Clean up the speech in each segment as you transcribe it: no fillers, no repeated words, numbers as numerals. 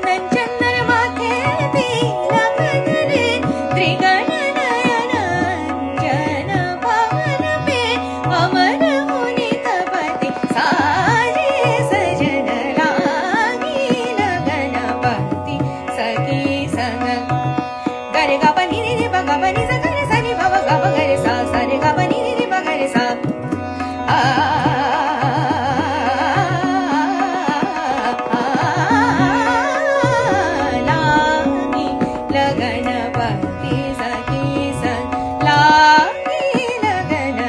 चंदन चंदन माथे तिलक धरे त्रिगण नयन अंजन भवन में अमर मुनि तपति साजे सजन लागी लगन भक्ति सखी संग गरे गा पनी रे ब गा पनी सा गरे सा रे ब गा ब गरे सा सा रे गा पनी रे ब गरे सा लागी लगन भक्ति सखी संग लागी लगन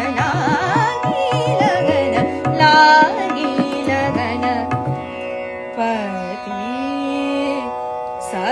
पति सा